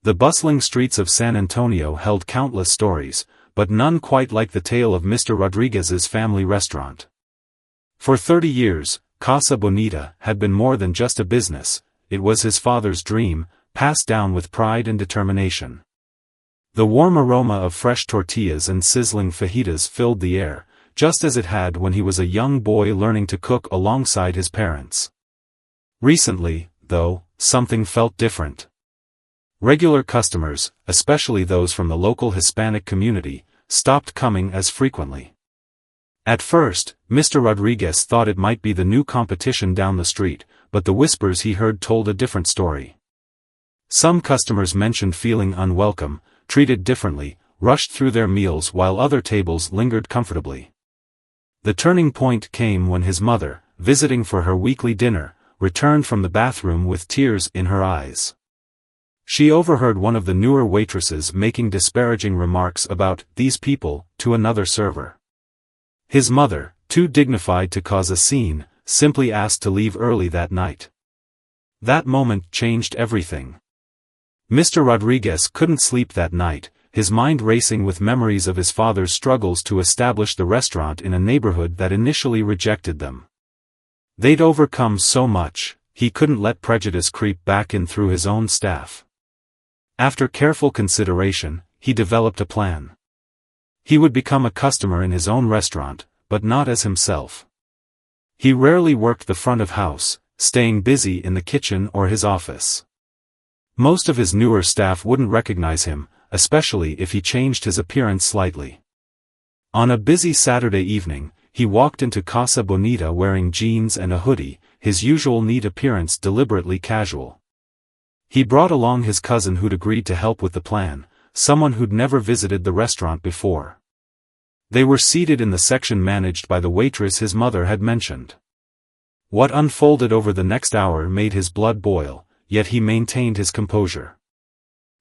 The bustling streets of San Antonio held countless stories, but none quite like the tale of Mr. Rodriguez's family restaurant. For 30 years, Casa Bonita had been more than just a business. It was his father's dream, passed down with pride and determination. The warm aroma of fresh tortillas and sizzling fajitas filled the air, just as it had when he was a young boy learning to cook alongside his parents. Recently, though, something felt different. Regular customers, especially those from the local Hispanic community, stopped coming as frequently. At first, Mr. Rodriguez thought it might be the new competition down the street, but the whispers he heard told a different story. Some customers mentioned feeling unwelcome, treated differently, rushed through their meals while other tables lingered comfortably. The turning point came when his mother, visiting for her weekly dinner, returned from the bathroom with tears in her eyes. She overheard one of the newer waitresses making disparaging remarks about "these people" to another server. His mother, too dignified to cause a scene, simply asked to leave early that night. That moment changed everything. Mr. Rodriguez couldn't sleep that night, his mind racing with memories of his father's struggles to establish the restaurant in a neighborhood that initially rejected them. They'd overcome so much, he couldn't let prejudice creep back in through his own staff. After careful consideration, he developed a plan. He would become a customer in his own restaurant, but not as himself. He rarely worked the front of house, staying busy in the kitchen or his office. Most of his newer staff wouldn't recognize him, especially if he changed his appearance slightly. On a busy Saturday evening, he walked into Casa Bonita wearing jeans and a hoodie, his usual neat appearance deliberately casual. He brought along his cousin who'd agreed to help with the plan, someone who'd never visited the restaurant before. They were seated in the section managed by the waitress his mother had mentioned. What unfolded over the next hour made his blood boil, yet he maintained his composure.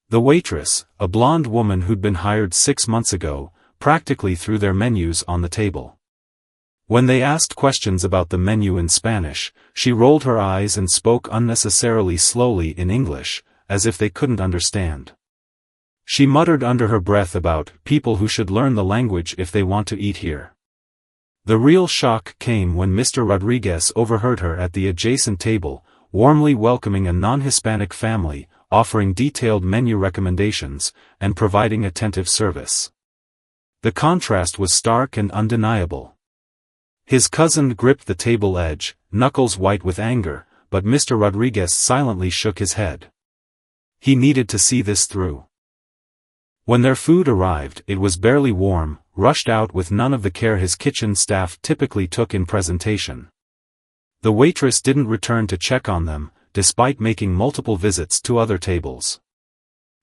The waitress, a blonde woman who'd been hired 6 months ago, practically threw their menus on the table. When they asked questions about the menu in Spanish, she rolled her eyes and spoke unnecessarily slowly in English, as if they couldn't understand. She muttered under her breath about people who should learn the language if they want to eat here. The real shock came when Mr. Rodriguez overheard her at the adjacent table, warmly welcoming a non-Hispanic family, offering detailed menu recommendations, and providing attentive service. The contrast was stark and undeniable. His cousin gripped the table edge, knuckles white with anger, but Mr. Rodriguez silently shook his head. He needed to see this through. When their food arrived, it was barely warm, rushed out with none of the care his kitchen staff typically took in presentation. The waitress didn't return to check on them, despite making multiple visits to other tables.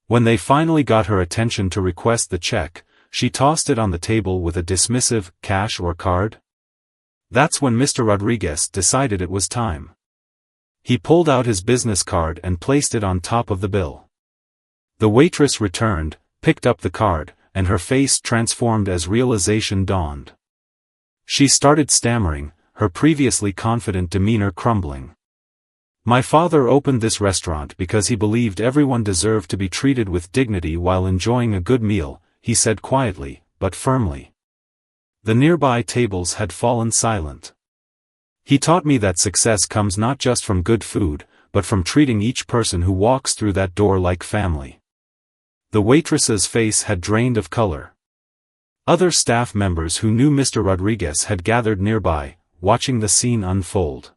When they finally got her attention to request the check, she tossed it on the table with a dismissive, "Cash or card?" That's when Mr. Rodriguez decided it was time. He pulled out his business card and placed it on top of the bill. The waitress returned, picked up the card, and her face transformed as realization dawned. She started stammering, her previously confident demeanor crumbling. "My father opened this restaurant because he believed everyone deserved to be treated with dignity while enjoying a good meal," he said quietly, but firmly. The nearby tables had fallen silent. "He taught me that success comes not just from good food, but from treating each person who walks through that door like family." The waitress's face had drained of color. Other staff members who knew Mr. Rodriguez had gathered nearby, watching the scene unfold.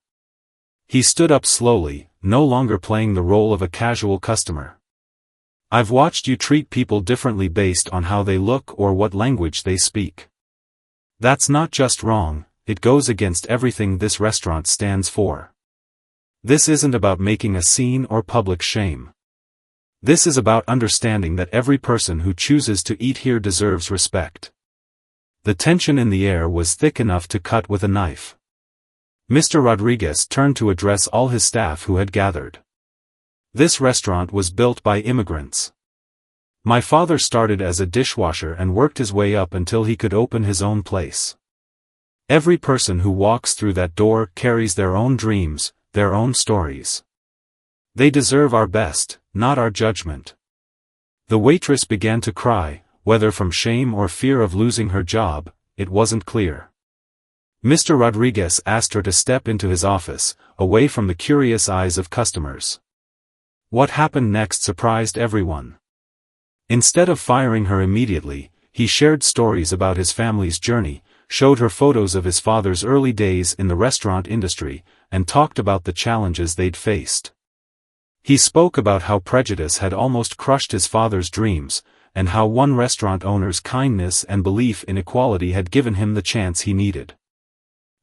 He stood up slowly, no longer playing the role of a casual customer. "I've watched you treat people differently based on how they look or what language they speak. That's not just wrong, it goes against everything this restaurant stands for. This isn't about making a scene or public shame. This is about understanding that every person who chooses to eat here deserves respect." The tension in the air was thick enough to cut with a knife. Mr. Rodriguez turned to address all his staff who had gathered. "This restaurant was built by immigrants. My father started as a dishwasher and worked his way up until he could open his own place. Every person who walks through that door carries their own dreams, their own stories. They deserve our best, not our judgment. The waitress began to cry, whether from shame or fear of losing her job, it wasn't clear. Mr. Rodriguez asked her to step into his office, away from the curious eyes of customers. What happened next surprised everyone. Instead of firing her immediately, he shared stories about his family's journey, showed her photos of his father's early days in the restaurant industry, and talked about the challenges they'd faced. He spoke about how prejudice had almost crushed his father's dreams, and how one restaurant owner's kindness and belief in equality had given him the chance he needed.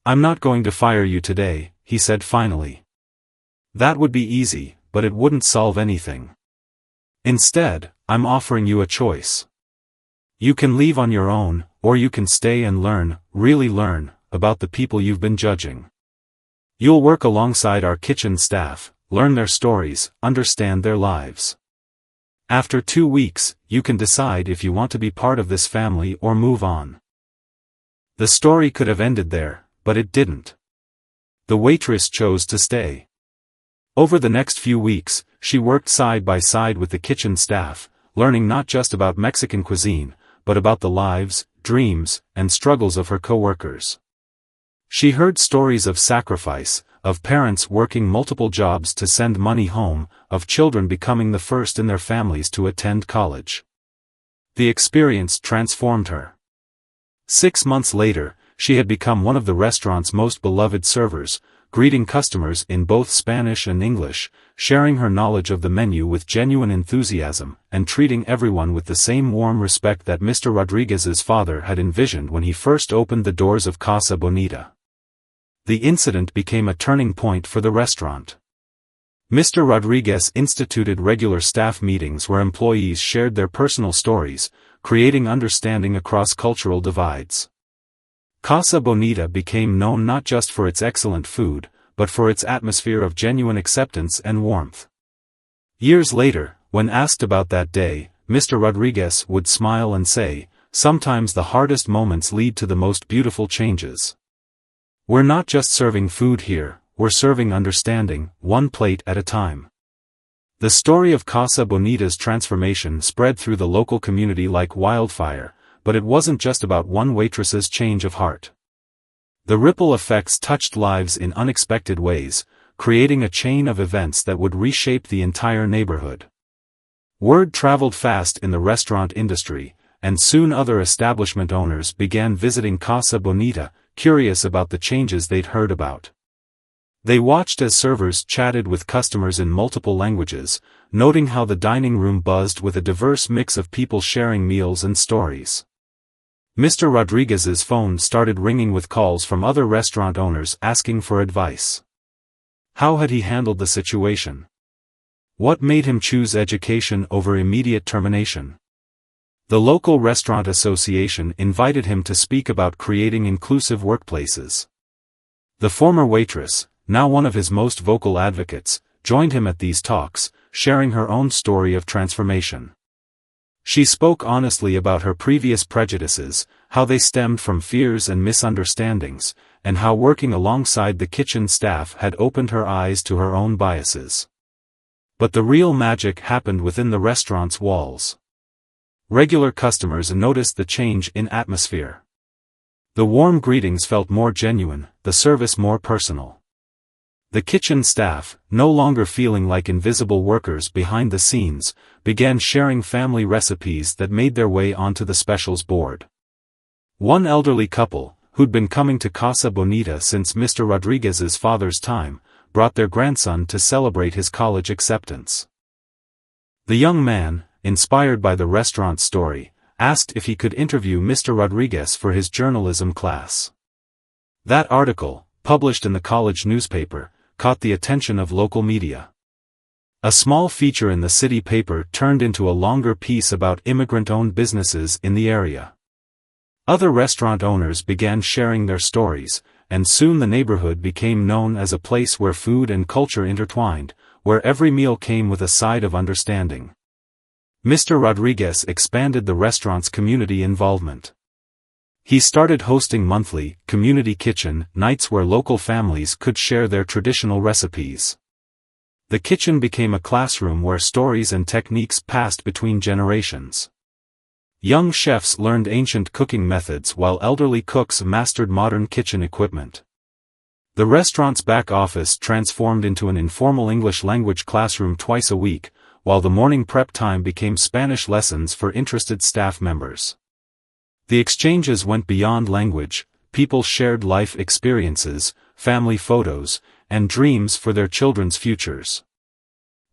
"I'm not going to fire you today," he said finally. "That would be easy, but it wouldn't solve anything. Instead, I'm offering you a choice. You can leave on your own, or you can stay and learn, really learn, about the people you've been judging. You'll work alongside our kitchen staff, learn their stories, understand their lives. After 2 weeks, you can decide if you want to be part of this family or move on." The story could have ended there, but it didn't. The waitress chose to stay. Over the next few weeks, she worked side by side with the kitchen staff, learning not just about Mexican cuisine, but about the lives, dreams, and struggles of her coworkers. She heard stories of sacrifice, of parents working multiple jobs to send money home, of children becoming the first in their families to attend college. The experience transformed her. 6 months later, she had become one of the restaurant's most beloved servers, greeting customers in both Spanish and English, sharing her knowledge of the menu with genuine enthusiasm, and treating everyone with the same warm respect that Mr. Rodriguez's father had envisioned when he first opened the doors of Casa Bonita. The incident became a turning point for the restaurant. Mr. Rodriguez instituted regular staff meetings where employees shared their personal stories, creating understanding across cultural divides. Casa Bonita became known not just for its excellent food, but for its atmosphere of genuine acceptance and warmth. Years later, when asked about that day, Mr. Rodriguez would smile and say, "Sometimes the hardest moments lead to the most beautiful changes. We're not just serving food here, we're serving understanding, one plate at a time." The story of Casa Bonita's transformation spread through the local community like wildfire, but it wasn't just about one waitress's change of heart. The ripple effects touched lives in unexpected ways, creating a chain of events that would reshape the entire neighborhood. Word traveled fast in the restaurant industry, and soon other establishment owners began visiting Casa Bonita, curious about the changes they'd heard about. They watched as servers chatted with customers in multiple languages, noting how the dining room buzzed with a diverse mix of people sharing meals and stories. Mr. Rodriguez's phone started ringing with calls from other restaurant owners asking for advice. How had he handled the situation? What made him choose education over immediate termination? The local restaurant association invited him to speak about creating inclusive workplaces. The former waitress, now one of his most vocal advocates, joined him at these talks, sharing her own story of transformation. She spoke honestly about her previous prejudices, how they stemmed from fears and misunderstandings, and how working alongside the kitchen staff had opened her eyes to her own biases. But the real magic happened within the restaurant's walls. Regular customers noticed the change in atmosphere. The warm greetings felt more genuine, the service more personal. The kitchen staff, no longer feeling like invisible workers behind the scenes, began sharing family recipes that made their way onto the specials board. One elderly couple, who'd been coming to Casa Bonita since Mr. Rodriguez's father's time, brought their grandson to celebrate his college acceptance. The young man, inspired by the restaurant's story, asked if he could interview Mr. Rodriguez for his journalism class. That article, published in the college newspaper, caught the attention of local media. A small feature in the city paper turned into a longer piece about immigrant-owned businesses in the area. Other restaurant owners began sharing their stories, and soon the neighborhood became known as a place where food and culture intertwined, where every meal came with a side of understanding. Mr. Rodriguez expanded the restaurant's community involvement. He started hosting monthly, community kitchen nights where local families could share their traditional recipes. The kitchen became a classroom where stories and techniques passed between generations. Young chefs learned ancient cooking methods while elderly cooks mastered modern kitchen equipment. The restaurant's back office transformed into an informal English language classroom twice a week, while the morning prep time became Spanish lessons for interested staff members. The exchanges went beyond language. People shared life experiences, family photos, and dreams for their children's futures.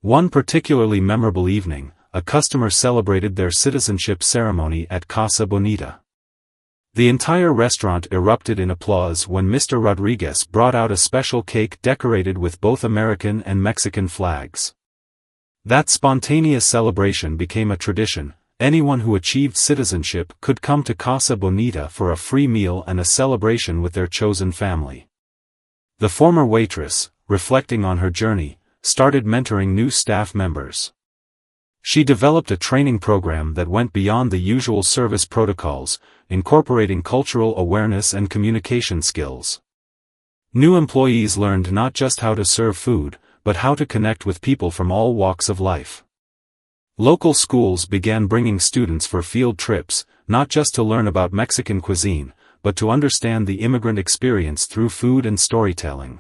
One particularly memorable evening, a customer celebrated their citizenship ceremony at Casa Bonita. The entire restaurant erupted in applause when Mr. Rodriguez brought out a special cake decorated with both American and Mexican flags. That spontaneous celebration became a tradition. Anyone who achieved citizenship could come to Casa Bonita for a free meal and a celebration with their chosen family. The former waitress, reflecting on her journey, started mentoring new staff members. She developed a training program that went beyond the usual service protocols, incorporating cultural awareness and communication skills. New employees learned not just how to serve food, but how to connect with people from all walks of life. Local schools began bringing students for field trips, not just to learn about Mexican cuisine, but to understand the immigrant experience through food and storytelling.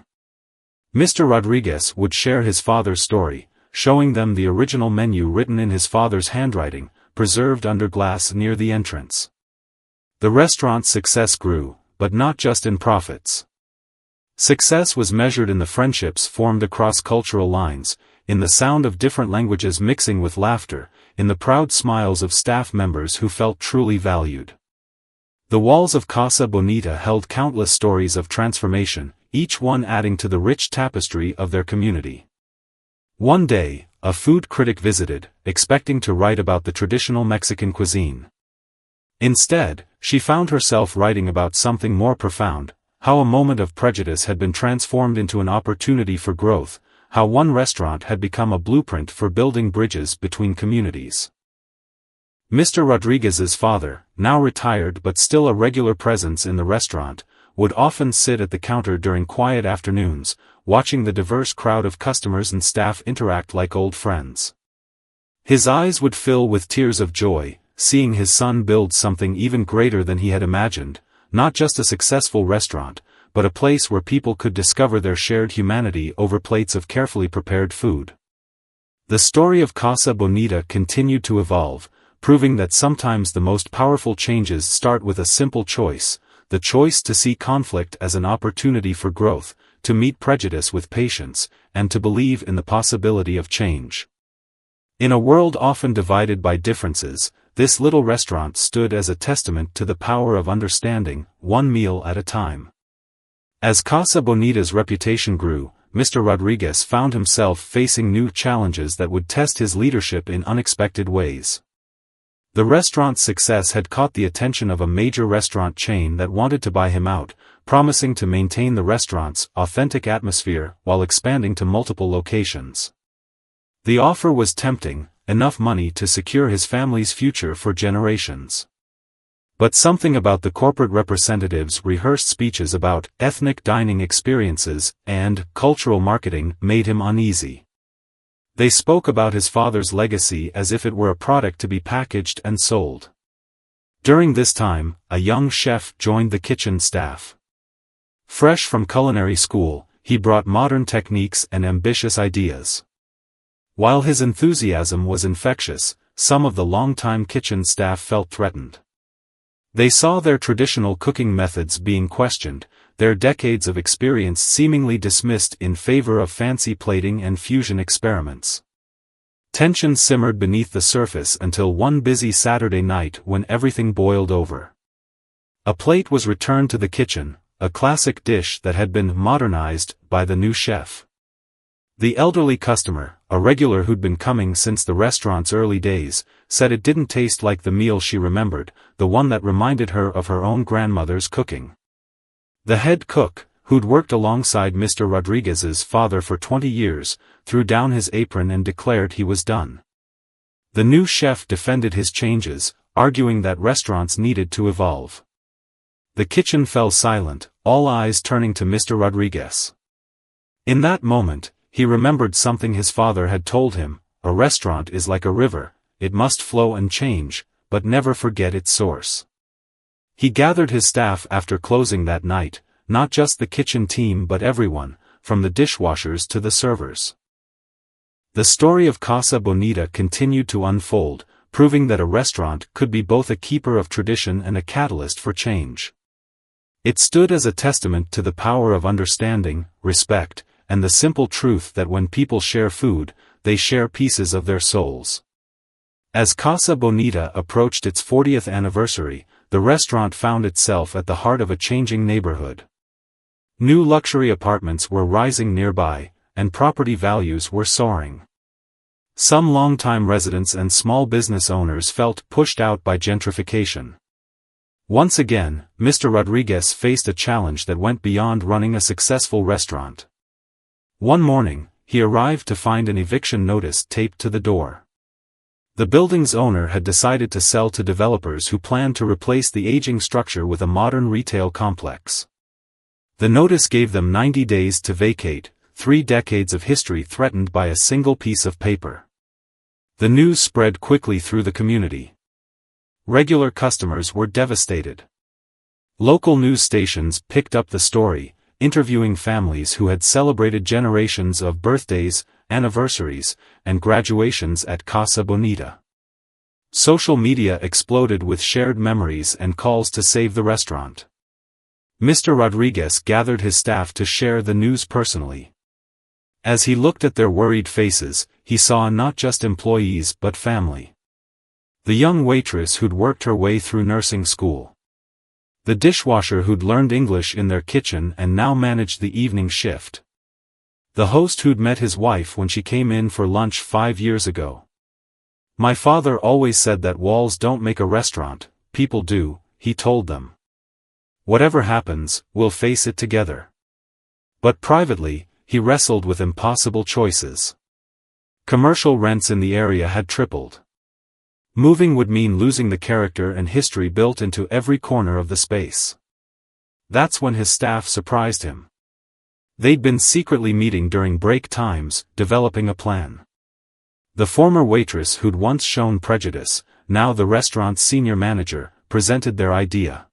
Mr. Rodriguez would share his father's story, showing them the original menu written in his father's handwriting, preserved under glass near the entrance. The restaurant's success grew, but not just in profits. Success was measured in the friendships formed across cultural lines, in the sound of different languages mixing with laughter, in the proud smiles of staff members who felt truly valued. The walls of Casa Bonita held countless stories of transformation, each one adding to the rich tapestry of their community. One day, a food critic visited, expecting to write about the traditional Mexican cuisine. Instead, she found herself writing about something more profound: how a moment of prejudice had been transformed into an opportunity for growth, how one restaurant had become a blueprint for building bridges between communities. Mr. Rodriguez's father, now retired but still a regular presence in the restaurant, would often sit at the counter during quiet afternoons, watching the diverse crowd of customers and staff interact like old friends. His eyes would fill with tears of joy, seeing his son build something even greater than he had imagined, not just a successful restaurant, but a place where people could discover their shared humanity over plates of carefully prepared food. The story of Casa Bonita continued to evolve, proving that sometimes the most powerful changes start with a simple choice: the choice to see conflict as an opportunity for growth, to meet prejudice with patience, and to believe in the possibility of change. In a world often divided by differences, this little restaurant stood as a testament to the power of understanding, one meal at a time. As Casa Bonita's reputation grew, Mr. Rodriguez found himself facing new challenges that would test his leadership in unexpected ways. The restaurant's success had caught the attention of a major restaurant chain that wanted to buy him out, promising to maintain the restaurant's authentic atmosphere while expanding to multiple locations. The offer was tempting, enough money to secure his family's future for generations. But something about the corporate representatives' rehearsed speeches about ethnic dining experiences and cultural marketing made him uneasy. They spoke about his father's legacy as if it were a product to be packaged and sold. During this time, a young chef joined the kitchen staff. Fresh from culinary school, he brought modern techniques and ambitious ideas. While his enthusiasm was infectious, some of the longtime kitchen staff felt threatened. They saw their traditional cooking methods being questioned, their decades of experience seemingly dismissed in favor of fancy plating and fusion experiments. Tension simmered beneath the surface until one busy Saturday night when everything boiled over. A plate was returned to the kitchen, a classic dish that had been modernized by the new chef. The elderly customer, a regular who'd been coming since the restaurant's early days, said it didn't taste like the meal she remembered, the one that reminded her of her own grandmother's cooking. The head cook, who'd worked alongside Mr. Rodriguez's father for 20 years, threw down his apron and declared he was done. The new chef defended his changes, arguing that restaurants needed to evolve. The kitchen fell silent, all eyes turning to Mr. Rodriguez. In that moment, he remembered something his father had told him: a restaurant is like a river, it must flow and change, but never forget its source. He gathered his staff after closing that night, not just the kitchen team but everyone, from the dishwashers to the servers. The story of Casa Bonita continued to unfold, proving that a restaurant could be both a keeper of tradition and a catalyst for change. It stood as a testament to the power of understanding, respect, and the simple truth that when people share food, they share pieces of their souls. As Casa Bonita approached its 40th anniversary, the restaurant found itself at the heart of a changing neighborhood. New luxury apartments were rising nearby, and property values were soaring. Some longtime residents and small business owners felt pushed out by gentrification. Once again, Mr. Rodriguez faced a challenge that went beyond running a successful restaurant. One morning, he arrived to find an eviction notice taped to the door. The building's owner had decided to sell to developers who planned to replace the aging structure with a modern retail complex. The notice gave them 90 days to vacate, 3 decades of history threatened by a single piece of paper. The news spread quickly through the community. Regular customers were devastated. Local news stations picked up the story, interviewing families who had celebrated generations of birthdays, anniversaries, and graduations at Casa Bonita. Social media exploded with shared memories and calls to save the restaurant. Mr. Rodriguez gathered his staff to share the news personally. As he looked at their worried faces, he saw not just employees but family. The young waitress who'd worked her way through nursing school. The dishwasher who'd learned English in their kitchen and now managed the evening shift. The host who'd met his wife when she came in for lunch 5 years ago. "My father always said that walls don't make a restaurant, people do," he told them. "Whatever happens, we'll face it together." But privately, he wrestled with impossible choices. Commercial rents in the area had tripled. Moving would mean losing the character and history built into every corner of the space. That's when his staff surprised him. They'd been secretly meeting during break times, developing a plan. The former waitress who'd once shown prejudice, now the restaurant's senior manager, presented their idea.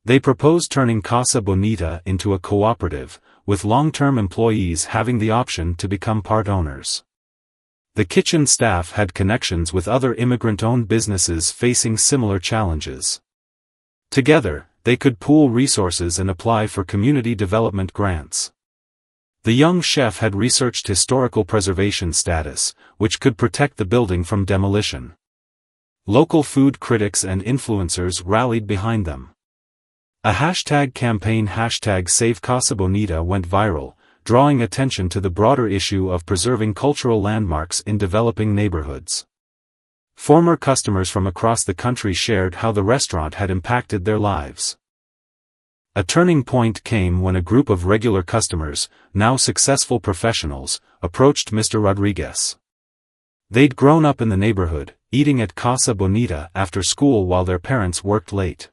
They proposed turning Casa Bonita into a cooperative, with long-term employees having the option to become part owners. The kitchen staff had connections with other immigrant-owned businesses facing similar challenges. Together, they could pool resources and apply for community development grants. The young chef had researched historical preservation status, which could protect the building from demolition. Local food critics and influencers rallied behind them. A hashtag campaign #SaveCasaBonita went viral, drawing attention to the broader issue of preserving cultural landmarks in developing neighborhoods. Former customers from across the country shared how the restaurant had impacted their lives. A turning point came when a group of regular customers, now successful professionals, approached Mr. Rodriguez. They'd grown up in the neighborhood, eating at Casa Bonita after school while their parents worked late.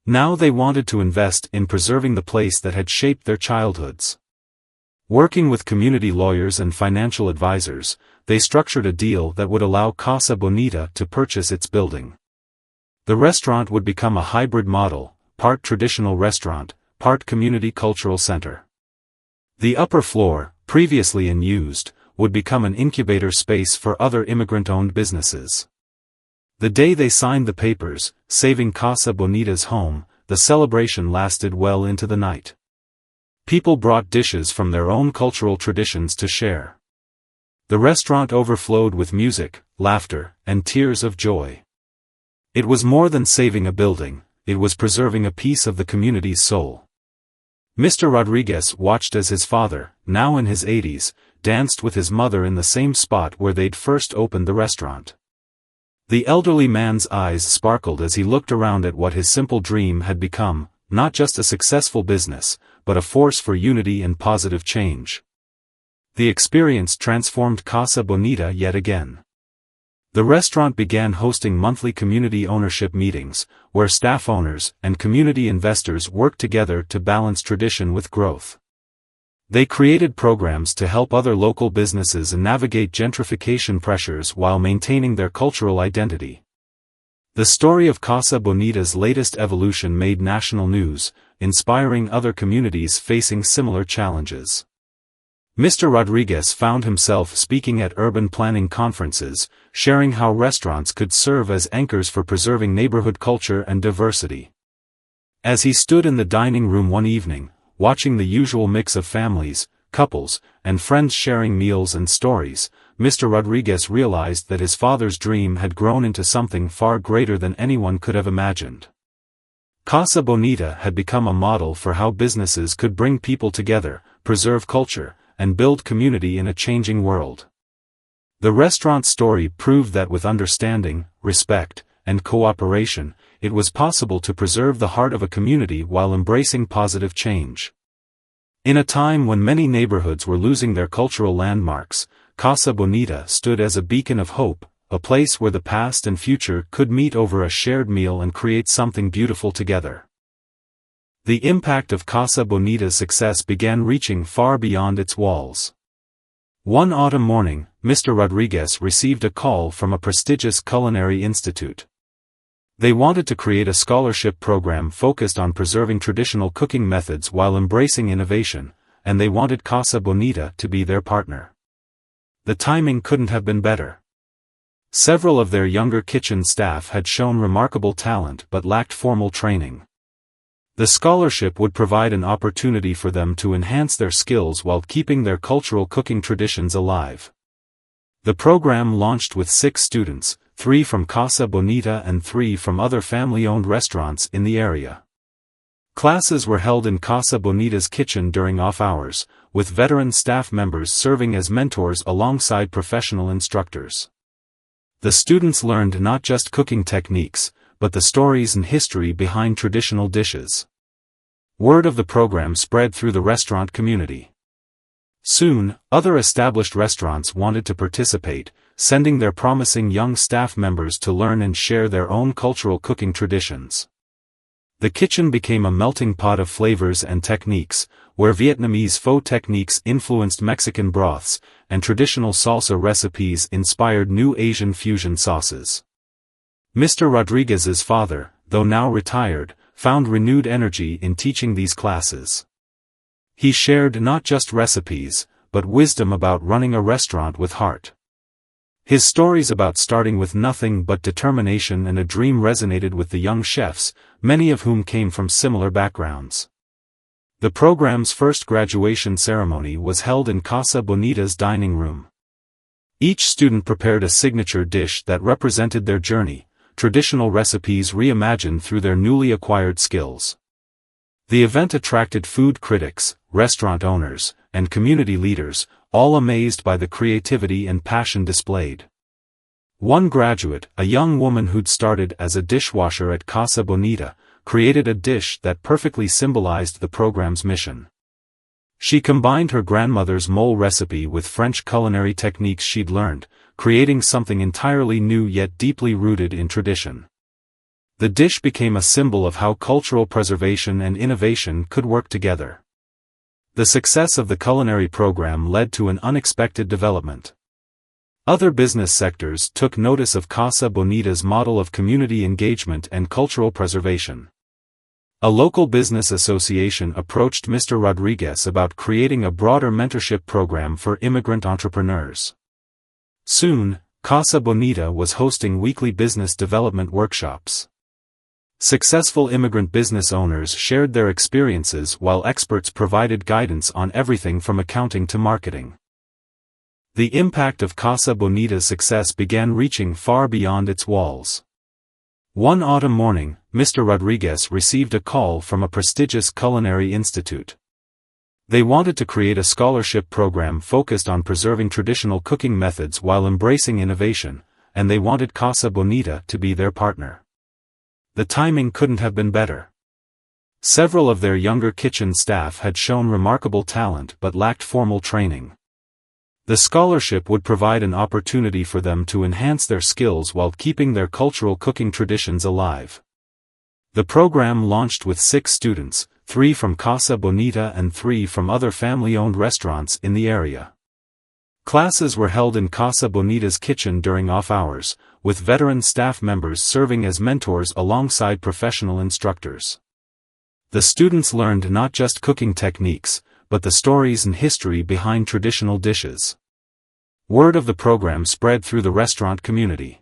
Now they wanted to invest in preserving the place that had shaped their childhoods. Working with community lawyers and financial advisors, they structured a deal that would allow Casa Bonita to purchase its building. The restaurant would become a hybrid model, part traditional restaurant, part community cultural center. The upper floor, previously unused, would become an incubator space for other immigrant-owned businesses. The day they signed the papers, saving Casa Bonita's home, the celebration lasted well into the night. People brought dishes from their own cultural traditions to share. The restaurant overflowed with music, laughter, and tears of joy. It was more than saving a building, it was preserving a piece of the community's soul. Mr. Rodriguez watched as his father, now in his 80s, danced with his mother in the same spot where they'd first opened the restaurant. The elderly man's eyes sparkled as he looked around at what his simple dream had become, not just a successful business, but a force for unity and positive change. The experience transformed Casa Bonita yet again. The restaurant began hosting monthly community ownership meetings, where staff owners and community investors worked together to balance tradition with growth. They created programs to help other local businesses navigate gentrification pressures while maintaining their cultural identity. The story of Casa Bonita's latest evolution made national news, inspiring other communities facing similar challenges. Mr. Rodriguez found himself speaking at urban planning conferences, sharing how restaurants could serve as anchors for preserving neighborhood culture and diversity. As he stood in the dining room one evening, watching the usual mix of families, couples, and friends sharing meals and stories, Mr. Rodriguez realized that his father's dream had grown into something far greater than anyone could have imagined. Casa Bonita had become a model for how businesses could bring people together, preserve culture, and build community in a changing world. The restaurant's story proved that with understanding, respect, and cooperation, it was possible to preserve the heart of a community while embracing positive change. In a time when many neighborhoods were losing their cultural landmarks, Casa Bonita stood as a beacon of hope, a place where the past and future could meet over a shared meal and create something beautiful together. The impact of Casa Bonita's success began reaching far beyond its walls. One autumn morning, Mr. Rodriguez received a call from a prestigious culinary institute. They wanted to create a scholarship program focused on preserving traditional cooking methods while embracing innovation, and they wanted Casa Bonita to be their partner. The timing couldn't have been better. Several of their younger kitchen staff had shown remarkable talent but lacked formal training. The scholarship would provide an opportunity for them to enhance their skills while keeping their cultural cooking traditions alive. The program launched with 6 students, 3 from Casa Bonita and 3 from other family-owned restaurants in the area. Classes were held in Casa Bonita's kitchen during off-hours, with veteran staff members serving as mentors alongside professional instructors. The students learned not just cooking techniques, but the stories and history behind traditional dishes. Word of the program spread through the restaurant community. Soon, other established restaurants wanted to participate, sending their promising young staff members to learn and share their own cultural cooking traditions. The kitchen became a melting pot of flavors and techniques, where Vietnamese pho techniques influenced Mexican broths, and traditional salsa recipes inspired new Asian fusion sauces. Mr. Rodriguez's father, though now retired, found renewed energy in teaching these classes. He shared not just recipes, but wisdom about running a restaurant with heart. His stories about starting with nothing but determination and a dream resonated with the young chefs, many of whom came from similar backgrounds. The program's first graduation ceremony was held in Casa Bonita's dining room. Each student prepared a signature dish that represented their journey, traditional recipes reimagined through their newly acquired skills. The event attracted food critics, restaurant owners, and community leaders, all amazed by the creativity and passion displayed. One graduate, a young woman who'd started as a dishwasher at Casa Bonita, created a dish that perfectly symbolized the program's mission. She combined her grandmother's mole recipe with French culinary techniques she'd learned, creating something entirely new yet deeply rooted in tradition. The dish became a symbol of how cultural preservation and innovation could work together. The success of the culinary program led to an unexpected development. Other business sectors took notice of Casa Bonita's model of community engagement and cultural preservation. A local business association approached Mr. Rodriguez about creating a broader mentorship program for immigrant entrepreneurs. Soon, Casa Bonita was hosting weekly business development workshops. Successful immigrant business owners shared their experiences while experts provided guidance on everything from accounting to marketing. The impact of Casa Bonita's success began reaching far beyond its walls. One autumn morning, Mr. Rodriguez received a call from a prestigious culinary institute. They wanted to create a scholarship program focused on preserving traditional cooking methods while embracing innovation, and they wanted Casa Bonita to be their partner. The timing couldn't have been better. Several of their younger kitchen staff had shown remarkable talent but lacked formal training. The scholarship would provide an opportunity for them to enhance their skills while keeping their cultural cooking traditions alive. The program launched with 6 students, 3 from Casa Bonita and 3 from other family-owned restaurants in the area. Classes were held in Casa Bonita's kitchen during off-hours, with veteran staff members serving as mentors alongside professional instructors. The students learned not just cooking techniques, but the stories and history behind traditional dishes. Word of the program spread through the restaurant community.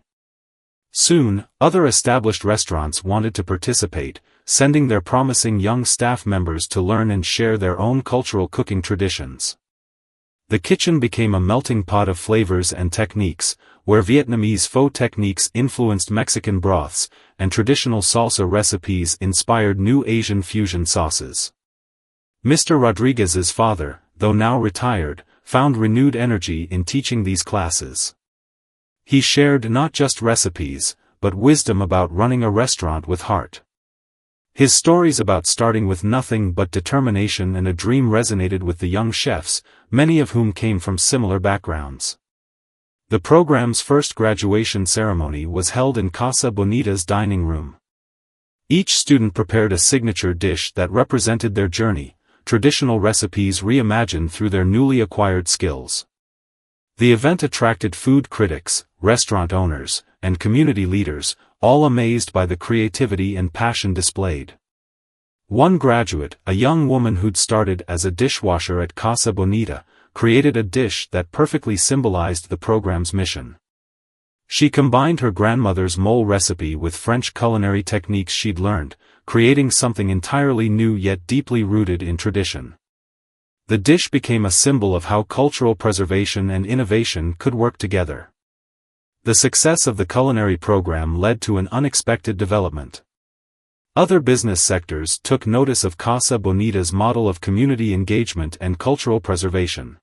Soon, other established restaurants wanted to participate, sending their promising young staff members to learn and share their own cultural cooking traditions. The kitchen became a melting pot of flavors and techniques, where Vietnamese pho techniques influenced Mexican broths, and traditional salsa recipes inspired new Asian fusion sauces. Mr. Rodriguez's father, though now retired, found renewed energy in teaching these classes. He shared not just recipes, but wisdom about running a restaurant with heart. His stories about starting with nothing but determination and a dream resonated with the young chefs, many of whom came from similar backgrounds. The program's first graduation ceremony was held in Casa Bonita's dining room. Each student prepared a signature dish that represented their journey, traditional recipes reimagined through their newly acquired skills. The event attracted food critics, restaurant owners, and community leaders, all amazed by the creativity and passion displayed. One graduate, a young woman who'd started as a dishwasher at Casa Bonita, created a dish that perfectly symbolized the program's mission. She combined her grandmother's mole recipe with French culinary techniques she'd learned, creating something entirely new yet deeply rooted in tradition. The dish became a symbol of how cultural preservation and innovation could work together. The success of the culinary program led to an unexpected development. Other business sectors took notice of Casa Bonita's model of community engagement and cultural preservation.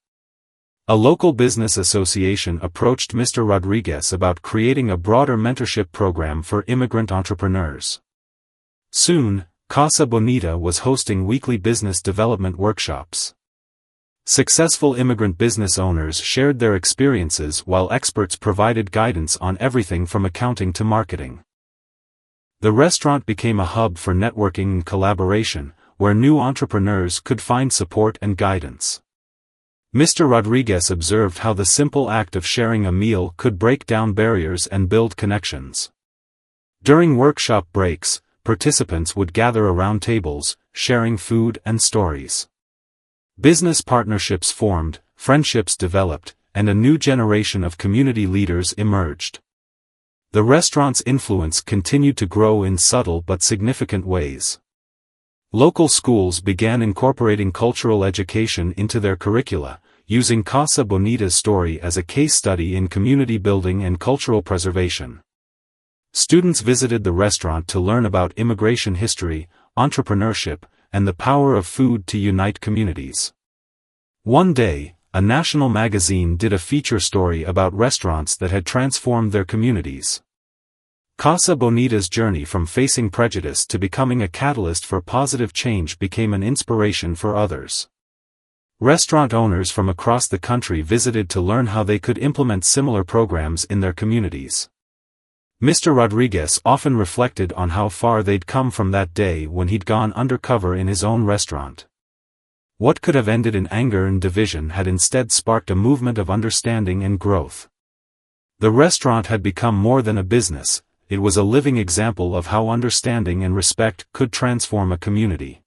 A local business association approached Mr. Rodriguez about creating a broader mentorship program for immigrant entrepreneurs. Soon, Casa Bonita was hosting weekly business development workshops. Successful immigrant business owners shared their experiences while experts provided guidance on everything from accounting to marketing. The restaurant became a hub for networking and collaboration, where new entrepreneurs could find support and guidance. Mr. Rodriguez observed how the simple act of sharing a meal could break down barriers and build connections. During workshop breaks, participants would gather around tables, sharing food and stories. Business partnerships formed, friendships developed, and a new generation of community leaders emerged. The restaurant's influence continued to grow in subtle but significant ways. Local schools began incorporating cultural education into their curricula, using Casa Bonita's story as a case study in community building and cultural preservation. Students visited the restaurant to learn about immigration history, entrepreneurship, and the power of food to unite communities. One day, a national magazine did a feature story about restaurants that had transformed their communities. Casa Bonita's journey from facing prejudice to becoming a catalyst for positive change became an inspiration for others. Restaurant owners from across the country visited to learn how they could implement similar programs in their communities. Mr. Rodriguez often reflected on how far they'd come from that day when he'd gone undercover in his own restaurant. What could have ended in anger and division had instead sparked a movement of understanding and growth. The restaurant had become more than a business, it was a living example of how understanding and respect could transform a community.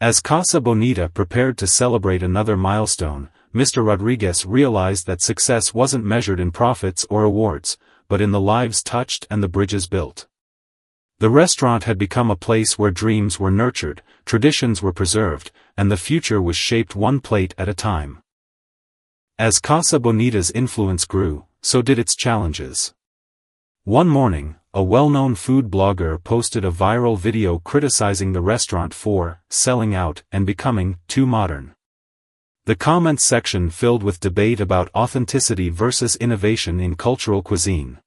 As Casa Bonita prepared to celebrate another milestone, Mr. Rodriguez realized that success wasn't measured in profits or awards, but in the lives touched and the bridges built. The restaurant had become a place where dreams were nurtured, traditions were preserved, and the future was shaped one plate at a time. As Casa Bonita's influence grew, so did its challenges. One morning, a well-known food blogger posted a viral video criticizing the restaurant for selling out and becoming too modern. The comments section filled with debate about authenticity versus innovation in cultural cuisine.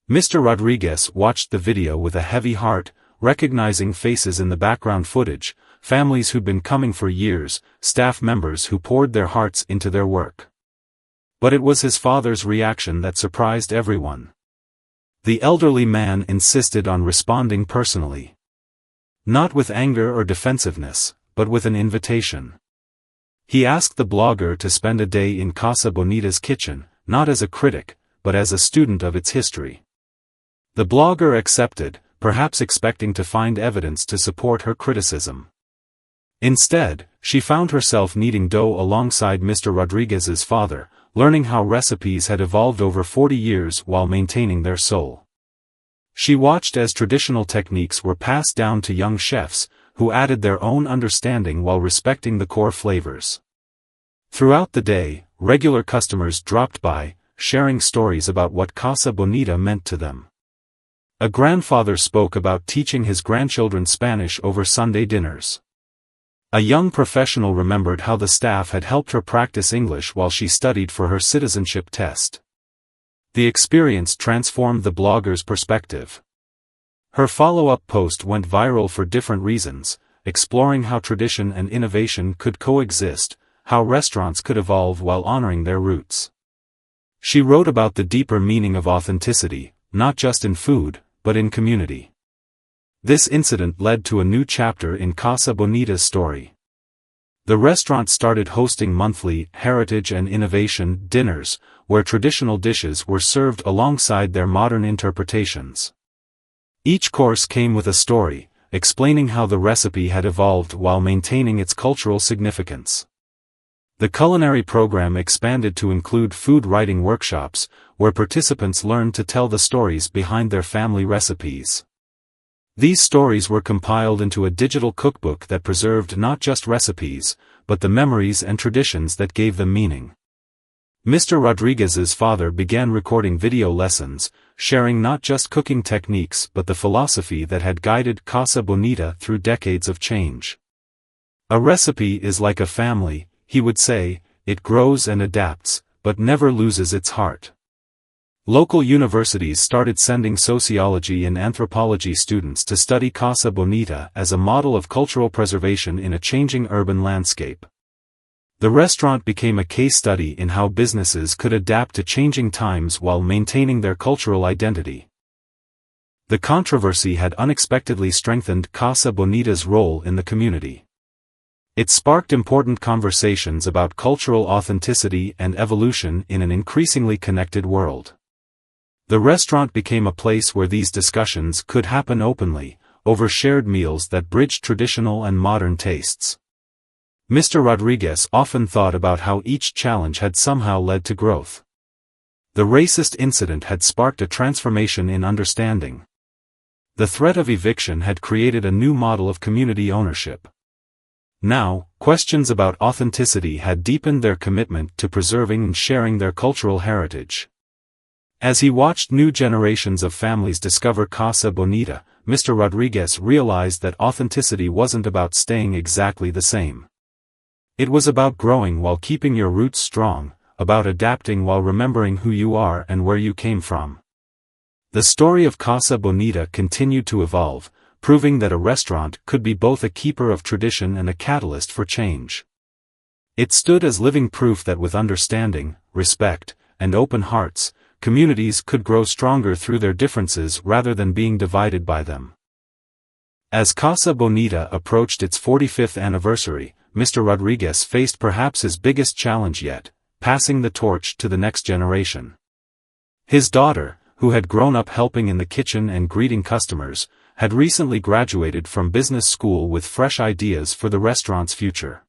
Mr. Rodriguez watched the video with a heavy heart, recognizing faces in the background footage, families who'd been coming for years, staff members who poured their hearts into their work. But it was his father's reaction that surprised everyone. The elderly man insisted on responding personally. Not with anger or defensiveness, but with an invitation. He asked the blogger to spend a day in Casa Bonita's kitchen, not as a critic, but as a student of its history. The blogger accepted, perhaps expecting to find evidence to support her criticism. Instead, she found herself kneading dough alongside Mr. Rodriguez's father, learning how recipes had evolved over 40 years while maintaining their soul. She watched as traditional techniques were passed down to young chefs, who added their own understanding while respecting the core flavors. Throughout the day, regular customers dropped by, sharing stories about what Casa Bonita meant to them. A grandfather spoke about teaching his grandchildren Spanish over Sunday dinners. A young professional remembered how the staff had helped her practice English while she studied for her citizenship test. The experience transformed the blogger's perspective. Her follow-up post went viral for different reasons, exploring how tradition and innovation could coexist, how restaurants could evolve while honoring their roots. She wrote about the deeper meaning of authenticity, not just in food, but in community. This incident led to a new chapter in Casa Bonita's story. The restaurant started hosting monthly Heritage and Innovation dinners, where traditional dishes were served alongside their modern interpretations. Each course came with a story, explaining how the recipe had evolved while maintaining its cultural significance. The culinary program expanded to include food writing workshops, where participants learned to tell the stories behind their family recipes. These stories were compiled into a digital cookbook that preserved not just recipes, but the memories and traditions that gave them meaning. Mr. Rodriguez's father began recording video lessons, sharing not just cooking techniques but the philosophy that had guided Casa Bonita through decades of change. A recipe is like a family, he would say, it grows and adapts, but never loses its heart. Local universities started sending sociology and anthropology students to study Casa Bonita as a model of cultural preservation in a changing urban landscape. The restaurant became a case study in how businesses could adapt to changing times while maintaining their cultural identity. The controversy had unexpectedly strengthened Casa Bonita's role in the community. It sparked important conversations about cultural authenticity and evolution in an increasingly connected world. The restaurant became a place where these discussions could happen openly, over shared meals that bridged traditional and modern tastes. Mr. Rodriguez often thought about how each challenge had somehow led to growth. The racist incident had sparked a transformation in understanding. The threat of eviction had created a new model of community ownership. Now, questions about authenticity had deepened their commitment to preserving and sharing their cultural heritage. As he watched new generations of families discover Casa Bonita, Mr. Rodriguez realized that authenticity wasn't about staying exactly the same. It was about growing while keeping your roots strong, about adapting while remembering who you are and where you came from. The story of Casa Bonita continued to evolve, proving that a restaurant could be both a keeper of tradition and a catalyst for change. It stood as living proof that with understanding, respect, and open hearts, communities could grow stronger through their differences rather than being divided by them. As Casa Bonita approached its 45th anniversary, Mr. Rodriguez faced perhaps his biggest challenge yet, passing the torch to the next generation. His daughter, who had grown up helping in the kitchen and greeting customers, had recently graduated from business school with fresh ideas for the restaurant's future.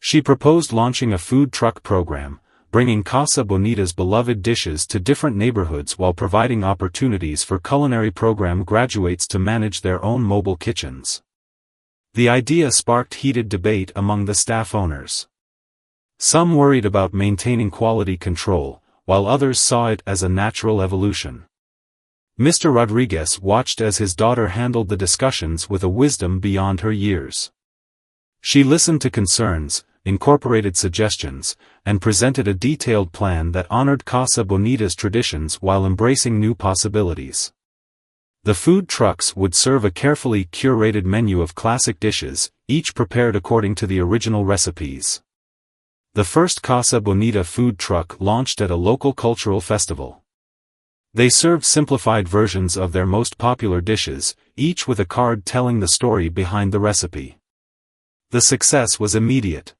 She proposed launching a food truck program, bringing Casa Bonita's beloved dishes to different neighborhoods while providing opportunities for culinary program graduates to manage their own mobile kitchens. The idea sparked heated debate among the staff owners. Some worried about maintaining quality control, while others saw it as a natural evolution. Mr. Rodriguez watched as his daughter handled the discussions with a wisdom beyond her years. She listened to concerns, incorporated suggestions, and presented a detailed plan that honored Casa Bonita's traditions while embracing new possibilities. The food trucks would serve a carefully curated menu of classic dishes, each prepared according to the original recipes. The first Casa Bonita food truck launched at a local cultural festival. They served simplified versions of their most popular dishes, each with a card telling the story behind the recipe. The success was immediate.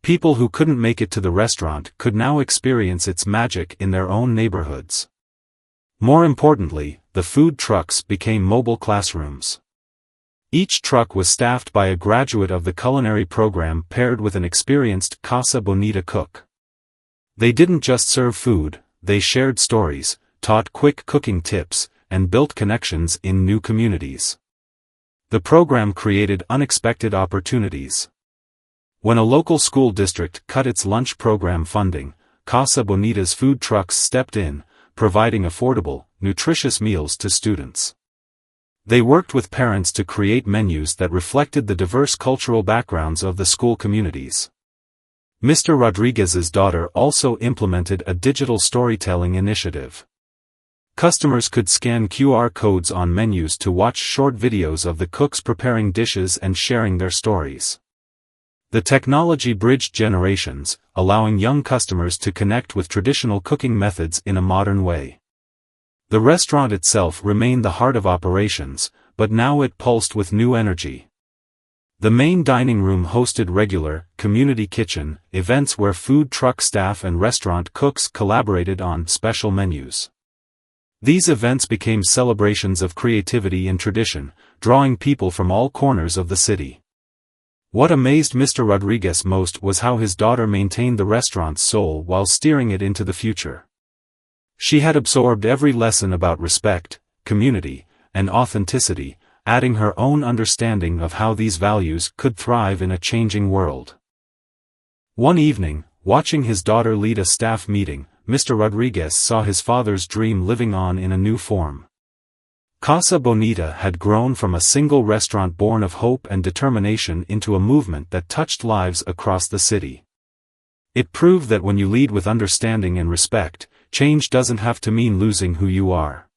People who couldn't make it to the restaurant could now experience its magic in their own neighborhoods. More importantly, the food trucks became mobile classrooms. Each truck was staffed by a graduate of the culinary program paired with an experienced Casa Bonita cook. They didn't just serve food, they shared stories, taught quick cooking tips, and built connections in new communities. The program created unexpected opportunities. When a local school district cut its lunch program funding, Casa Bonita's food trucks stepped in, providing affordable, nutritious meals to students. They worked with parents to create menus that reflected the diverse cultural backgrounds of the school communities. Mr. Rodriguez's daughter also implemented a digital storytelling initiative. Customers could scan QR codes on menus to watch short videos of the cooks preparing dishes and sharing their stories. The technology bridged generations, allowing young customers to connect with traditional cooking methods in a modern way. The restaurant itself remained the heart of operations, but now it pulsed with new energy. The main dining room hosted regular, community kitchen events where food truck staff and restaurant cooks collaborated on special menus. These events became celebrations of creativity and tradition, drawing people from all corners of the city. What amazed Mr. Rodriguez most was how his daughter maintained the restaurant's soul while steering it into the future. She had absorbed every lesson about respect, community, and authenticity, adding her own understanding of how these values could thrive in a changing world. One evening, watching his daughter lead a staff meeting, Mr. Rodriguez saw his father's dream living on in a new form. Casa Bonita had grown from a single restaurant born of hope and determination into a movement that touched lives across the city. It proved that when you lead with understanding and respect, change doesn't have to mean losing who you are.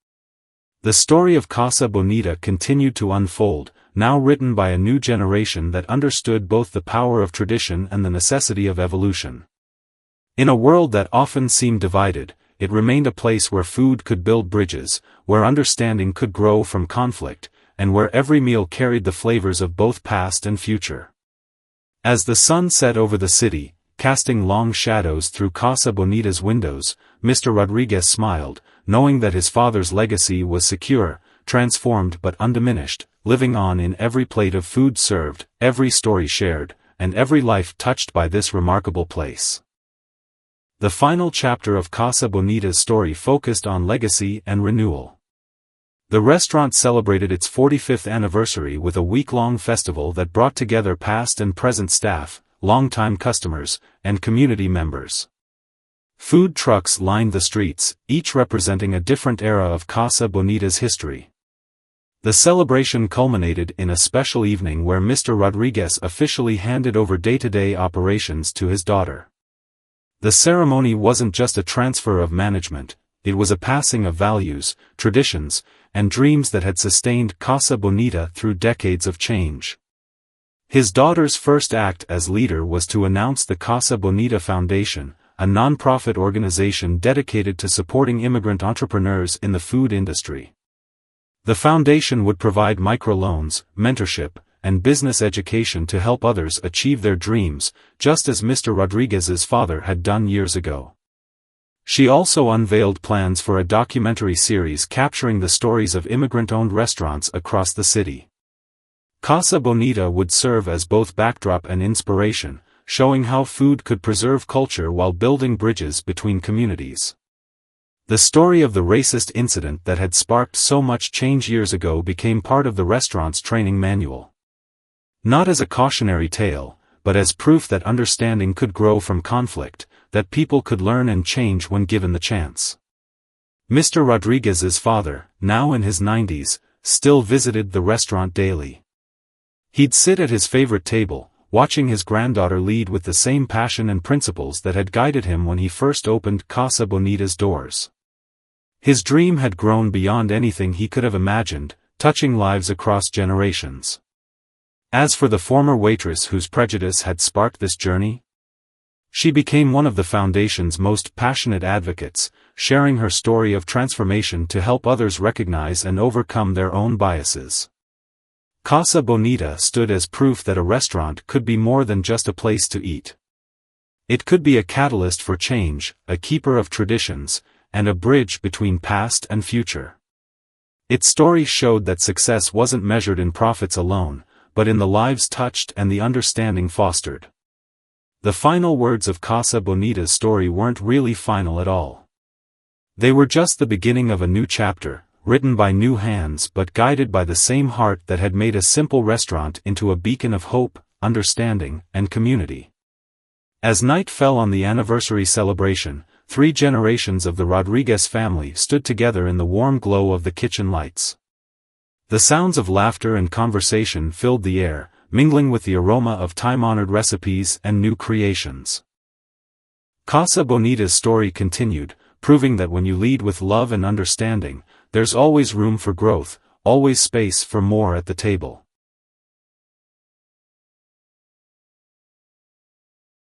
The story of Casa Bonita continued to unfold, now written by a new generation that understood both the power of tradition and the necessity of evolution. In a world that often seemed divided, it remained a place where food could build bridges, where understanding could grow from conflict, and where every meal carried the flavors of both past and future. As the sun set over the city, casting long shadows through Casa Bonita's windows, Mr. Rodriguez smiled, knowing that his father's legacy was secure, transformed but undiminished, living on in every plate of food served, every story shared, and every life touched by this remarkable place. The final chapter of Casa Bonita's story focused on legacy and renewal. The restaurant celebrated its 45th anniversary with a week-long festival that brought together past and present staff, longtime customers, and community members. Food trucks lined the streets, each representing a different era of Casa Bonita's history. The celebration culminated in a special evening where Mr. Rodriguez officially handed over day-to-day operations to his daughter. The ceremony wasn't just a transfer of management, it was a passing of values, traditions, and dreams that had sustained Casa Bonita through decades of change. His daughter's first act as leader was to announce the Casa Bonita Foundation, a non-profit organization dedicated to supporting immigrant entrepreneurs in the food industry. The foundation would provide microloans, mentorship, and business education to help others achieve their dreams, just as Mr. Rodriguez's father had done years ago. She also unveiled plans for a documentary series capturing the stories of immigrant-owned restaurants across the city. Casa Bonita would serve as both backdrop and inspiration, showing how food could preserve culture while building bridges between communities. The story of the racist incident that had sparked so much change years ago became part of the restaurant's training manual. Not as a cautionary tale, but as proof that understanding could grow from conflict, that people could learn and change when given the chance. Mr. Rodriguez's father, now in his 90s, still visited the restaurant daily. He'd sit at his favorite table, watching his granddaughter lead with the same passion and principles that had guided him when he first opened Casa Bonita's doors. His dream had grown beyond anything he could have imagined, touching lives across generations. As for the former waitress whose prejudice had sparked this journey, She became one of the foundation's most passionate advocates, sharing her story of transformation to help others recognize and overcome their own biases. Casa Bonita stood as proof that a restaurant could be more than just a place to eat. It could be a catalyst for change, a keeper of traditions, and a bridge between past and future. Its story showed that success wasn't measured in profits alone, but in the lives touched and the understanding fostered. The final words of Casa Bonita's story weren't really final at all. They were just the beginning of a new chapter, written by new hands but guided by the same heart that had made a simple restaurant into a beacon of hope, understanding, and community. As night fell on the anniversary celebration, 3 generations of the Rodriguez family stood together in the warm glow of the kitchen lights. The sounds of laughter and conversation filled the air, mingling with the aroma of time-honored recipes and new creations. Casa Bonita's story continued, proving that when you lead with love and understanding, there's always room for growth, always space for more at the table.